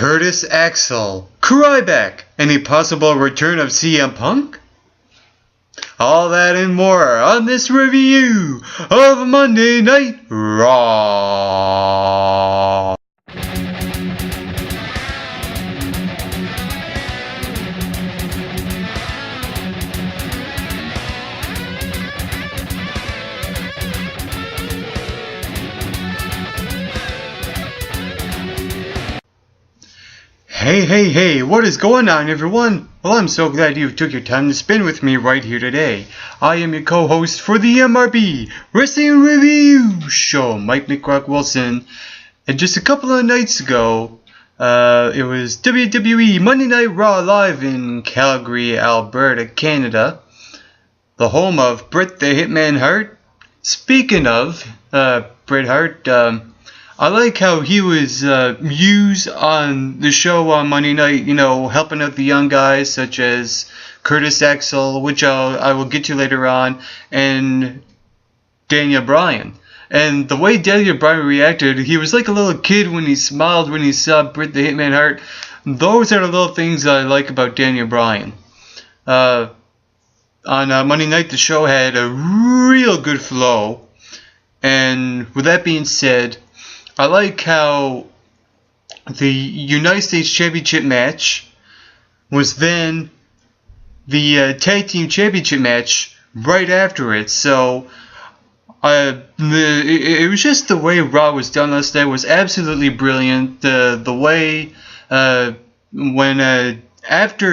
Curtis Axel, Ryback, any possible return of CM Punk? All that and more on this review of Monday Night Raw. Hey, what is going on, everyone? Well, I'm so glad you took your time to spend with me right here today. I am your co-host for the MRB Wrestling Review Show, Mike McRock Wilson. And just a couple of nights ago, it was WWE Monday Night Raw live in Calgary, Alberta, Canada, the home of Bret the Hitman Hart. Speaking of Bret Hart, I like how he was used on the show on Monday night, helping out the young guys such as Curtis Axel, which I will get to later on, and Daniel Bryan. And the way Daniel Bryan reacted, he was like a little kid when he smiled when he saw Bret the Hitman Hart. Those are the little things I like about Daniel Bryan. On Monday night, the show had a real good flow. And with that being said, I like how the United States Championship match was then the Tag Team Championship match right after it. So it was just the way Raw was done last night was absolutely brilliant. The way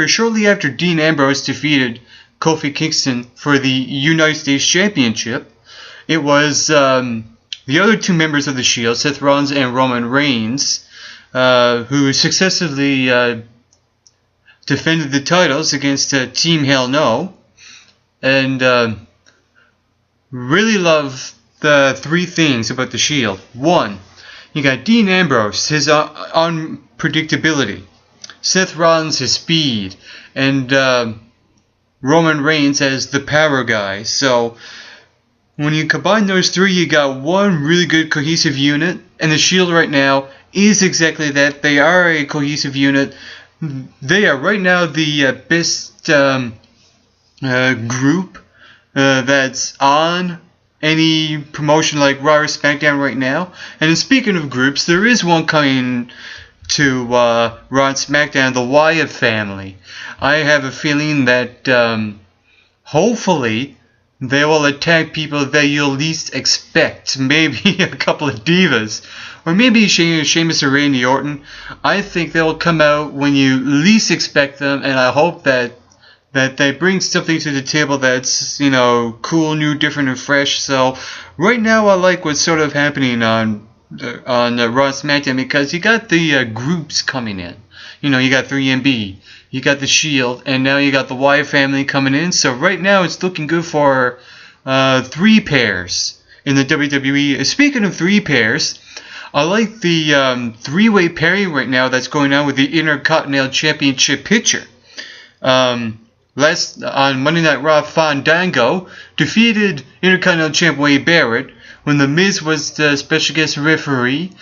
shortly after Dean Ambrose defeated Kofi Kingston for the United States Championship, it was the other two members of the Shield, Seth Rollins and Roman Reigns, who successively defended the titles against Team Hell No, and really love the three things about the Shield. One, you got Dean Ambrose, his unpredictability, Seth Rollins, his speed, and Roman Reigns as the power guy. So when you combine those three, you got one really good cohesive unit, and the Shield right now is exactly that. They are a cohesive unit. They are right now the best group that's on any promotion like Raw or SmackDown right now. And speaking of groups, there is one coming to Raw and SmackDown, the Wyatt family. I have a feeling that hopefully they will attack people that you'll least expect. Maybe a couple of divas. Or maybe Sheamus or Randy Orton. I think they will come out when you least expect them. And I hope that they bring something to the table that's, cool, new, different, and fresh. So right now I like what's sort of happening on Raw and SmackDown, because you got the groups coming in. You got 3MB. You got the Shield, and now you got the Wyatt family coming in. So right now it's looking good for three pairs in the WWE. Speaking of three pairs, I like the three-way pairing right now that's going on with the Intercontinental Championship picture. On Monday Night Raw, Fandango defeated Intercontinental Champ Wade Barrett when The Miz was the special guest referee.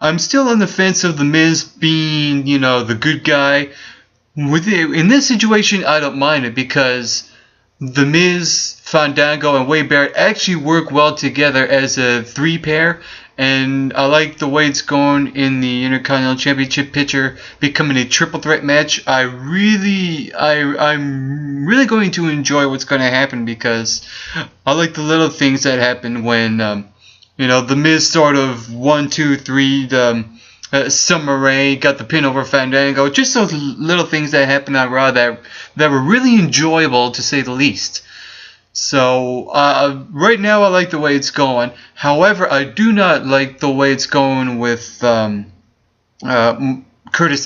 I'm still on the fence of The Miz being, the good guy. In this situation, I don't mind it, because The Miz, Fandango, and Wade Barrett actually work well together as a three-pair, and I like the way it's going in the Intercontinental Championship picture, becoming a triple threat match. I'm really going to enjoy what's going to happen, because I like the little things that happen when, The Miz sort of 1, 2, 3, Summer Rae got the pin over Fandango. Just those little things that happened on Raw that were really enjoyable, to say the least. So right now I like the way it's going. However, I do not like the way it's going with Curtis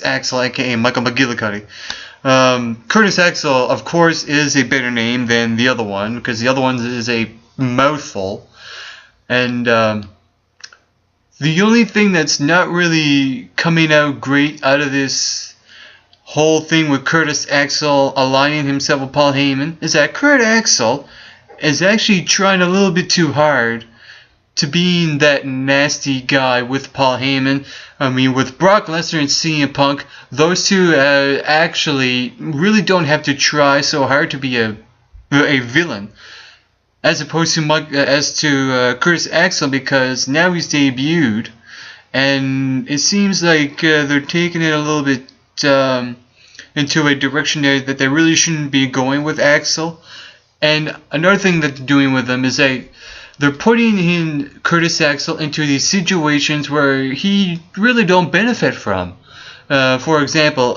Axel, aka Michael McGillicuddy. Curtis Axel, of course, is a better name than the other one, because the other one is a mouthful. And the only thing that's not really coming out great out of this whole thing with Curtis Axel aligning himself with Paul Heyman is that Kurt Axel is actually trying a little bit too hard to being that nasty guy with Paul Heyman. I mean, with Brock Lesnar and CM Punk, those two actually really don't have to try so hard to be a villain, as opposed to Curtis Axel, because now he's debuted, and it seems like they're taking it a little bit into a direction that they really shouldn't be going with Axel. And another thing that they're doing with them is they're putting in Curtis Axel into these situations where he really don't benefit from. For example,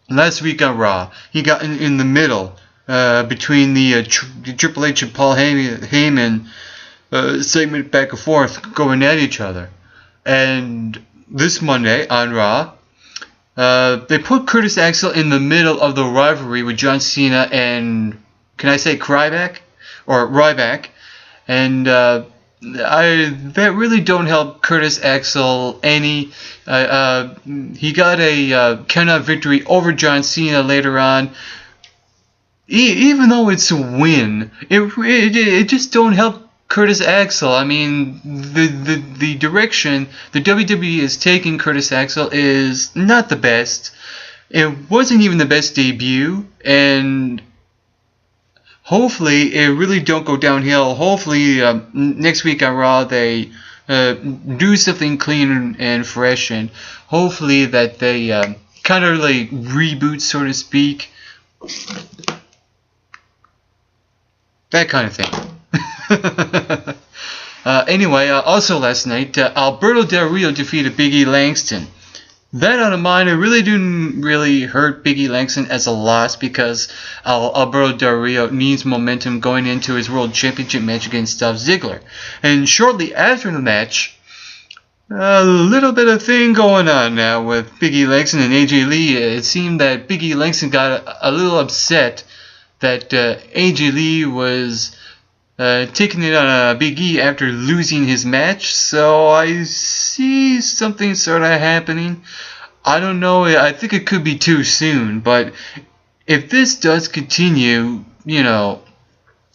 last week on Raw, he got in the middle between the Triple H and Paul Heyman segment back and forth, going at each other. And this Monday on Raw, they put Curtis Axel in the middle of the rivalry with John Cena and, can I say Ryback? Or Ryback. And that really don't help Curtis Axel any. He got a count-out victory over John Cena later on. Even though it's a win, it just don't help Curtis Axel. I mean, the direction the WWE is taking Curtis Axel is not the best. It wasn't even the best debut, and hopefully it really don't go downhill. Hopefully next week on Raw they do something clean and fresh, and hopefully that they kind of like reboot, so to speak. That kind of thing. Anyway, also last night, Alberto Del Rio defeated Big E Langston. That out of mind, it really didn't really hurt Big E Langston as a loss, because Alberto Del Rio needs momentum going into his World Championship match against Dolph Ziggler. And shortly after the match, a little bit of thing going on now with Big E Langston and AJ Lee. It seemed that Big E Langston got a little upset that AJ Lee was taking it on Big E after losing his match. So I see something sort of happening. I don't know. I think it could be too soon. But if this does continue, you know,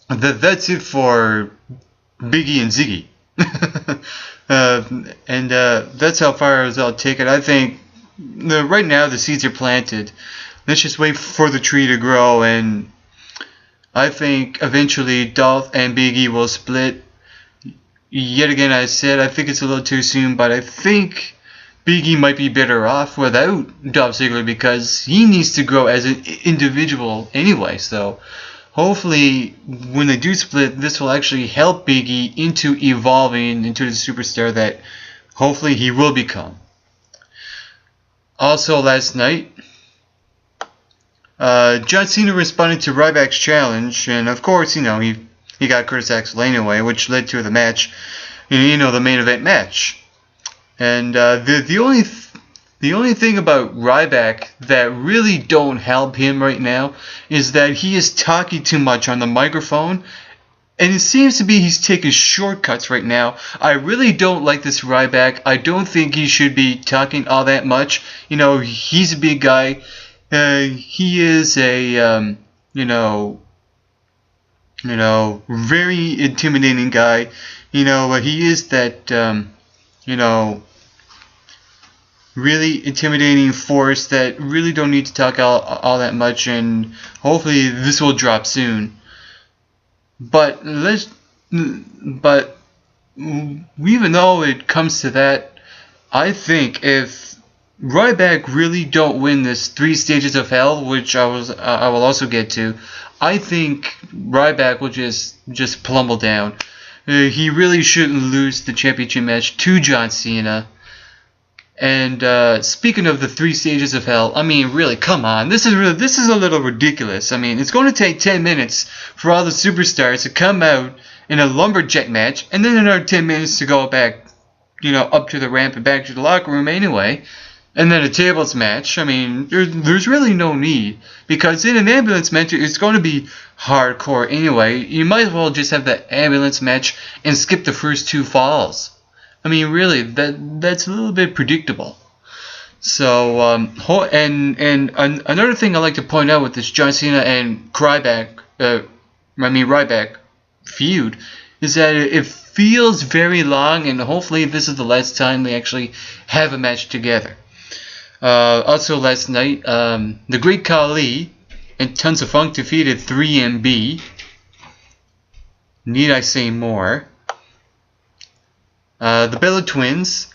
that's it for Big E and Ziggy. And that's how far as I'll take it. I think right now the seeds are planted. Let's just wait for the tree to grow, and I think eventually Dolph and Big E will split. Yet again, I said I think it's a little too soon, but I think Big E might be better off without Dolph Ziggler, because he needs to grow as an individual anyway. So hopefully when they do split, this will actually help Big E into evolving into the superstar that hopefully he will become. Also last night, John Cena responded to Ryback's challenge, and of course, you know, he got Curtis Axel anyway, which led to the match, you know, the main event match. And the only thing about Ryback that really don't help him right now is that he is talking too much on the microphone, and it seems to be he's taking shortcuts right now. I really don't like this Ryback. I don't think he should be talking all that much. You know, he's a big guy. He is a you know, very intimidating guy. You know, he is that you know, really intimidating force that really don't need to talk all that much, and hopefully this will drop soon. But even though it comes to that, I think if Ryback really don't win this 3 stages of hell, which I will also get to, I think Ryback will just plumble down. He really shouldn't lose the championship match to John Cena. And speaking of the 3 stages of hell, I mean, really, come on, this is a little ridiculous. I mean, it's going to take 10 minutes for all the superstars to come out in a lumberjack match, and then another 10 minutes to go back, you know, up to the ramp and back to the locker room anyway. And then a tables match. I mean, there's really no need, because in an ambulance match, it's going to be hardcore anyway. You might as well just have the ambulance match and skip the first 2 falls. I mean, really, that's a little bit predictable. So, and another thing I like to point out with this John Cena and Ryback feud is that it feels very long, and hopefully this is the last time they actually have a match together. Also last night, the Great Khali and Tons of Funk defeated 3MB. Need I say more? The Bella Twins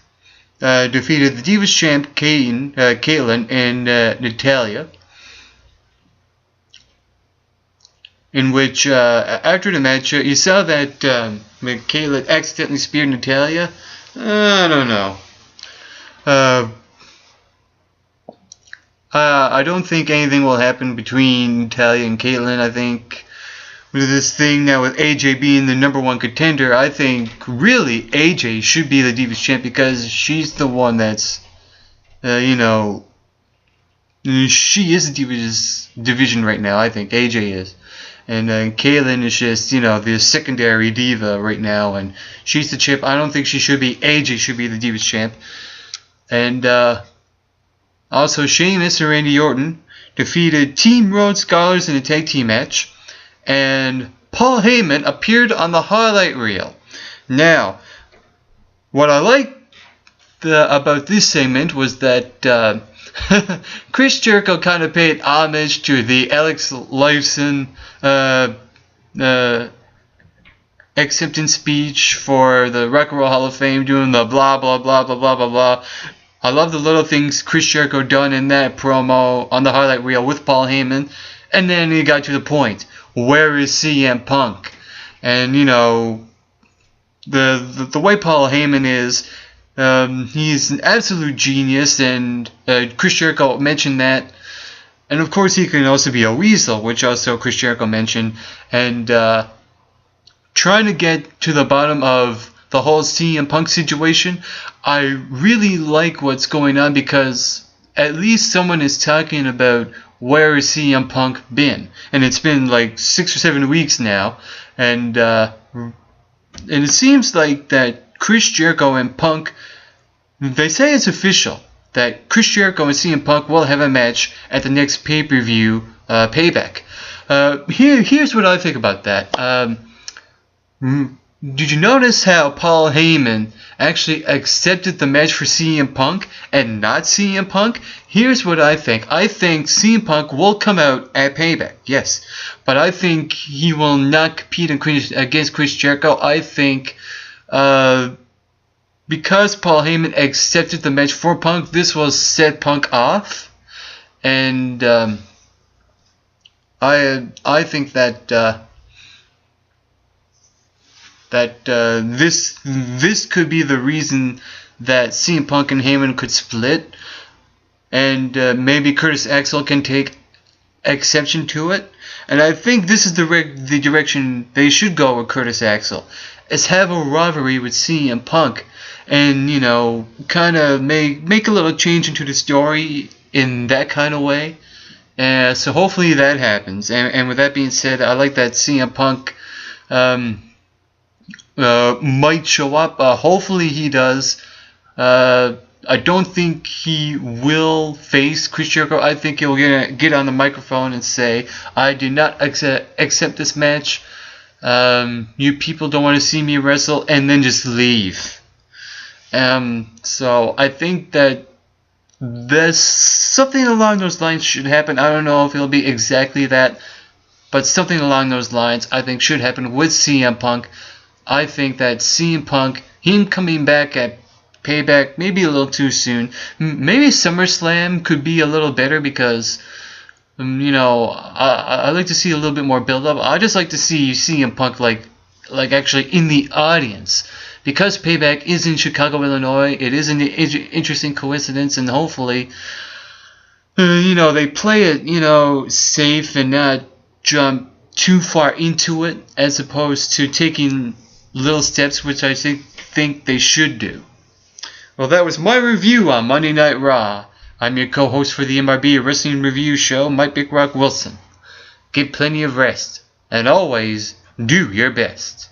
defeated the Divas Champ Kaitlyn and Natalya, in which after the match you saw that Kaitlyn accidentally speared Natalya. I don't know. I don't think anything will happen between Natalya and Kaitlyn. I think with this thing now with AJ being the #1 contender, I think really AJ should be the Divas Champ because she's the one that's, she is the Divas division right now. I think AJ is. And Kaitlyn is just, the secondary diva right now, and she's the champ. I don't think she should be. AJ should be the Divas Champ. And also, Sheamus and Randy Orton defeated Team Rhodes Scholars in a tag team match, and Paul Heyman appeared on the highlight reel. Now, what I liked about this segment was that Chris Jericho kind of paid homage to the Alex Lifeson acceptance speech for the Rock and Roll Hall of Fame, doing the blah blah blah blah blah blah blah. I love the little things Chris Jericho done in that promo on the highlight reel with Paul Heyman, and then he got to the point. Where is CM Punk? And the way Paul Heyman is, he's an absolute genius, and Chris Jericho mentioned that. And of course he can also be a weasel, which also Chris Jericho mentioned. And trying to get to the bottom of the whole CM Punk situation, I really like what's going on because at least someone is talking about where has CM Punk been. And it's been like 6 or 7 weeks now. And it seems like that Chris Jericho and Punk, they say it's official that Chris Jericho and CM Punk will have a match at the next pay-per-view Payback. Here's what I think about that. Did you notice how Paul Heyman actually accepted the match for CM Punk and not CM Punk? Here's what I think. I think CM Punk will come out at Payback, yes. But I think he will not compete against Chris Jericho. I think because Paul Heyman accepted the match for Punk, this will set Punk off. And I think that this could be the reason that CM Punk and Heyman could split, and maybe Curtis Axel can take exception to it. And I think this is the direction they should go with Curtis Axel, is have a rivalry with CM Punk, and kind of make a little change into the story in that kind of way. So hopefully that happens. And with that being said, I like that CM Punk might show up. Hopefully he does. I don't think he will face Chris Jericho. I think he'll get on the microphone and say, I do not accept this match. You people don't want to see me wrestle, and then just leave. So I think that there's something along those lines should happen. I don't know if it'll be exactly that, but something along those lines I think should happen with CM Punk. I think that CM Punk, him coming back at Payback, maybe a little too soon. Maybe SummerSlam could be a little better because, I like to see a little bit more build-up. I just like to see CM Punk like actually in the audience. Because Payback is in Chicago, Illinois, it is an interesting coincidence, and hopefully, they play it, safe and not jump too far into it, as opposed to taking little steps, which I think they should do. Well, that was my review on Monday Night Raw. I'm your co-host for the MRB Wrestling Review Show, Mike Big Rock Wilson. Get plenty of rest, and always do your best.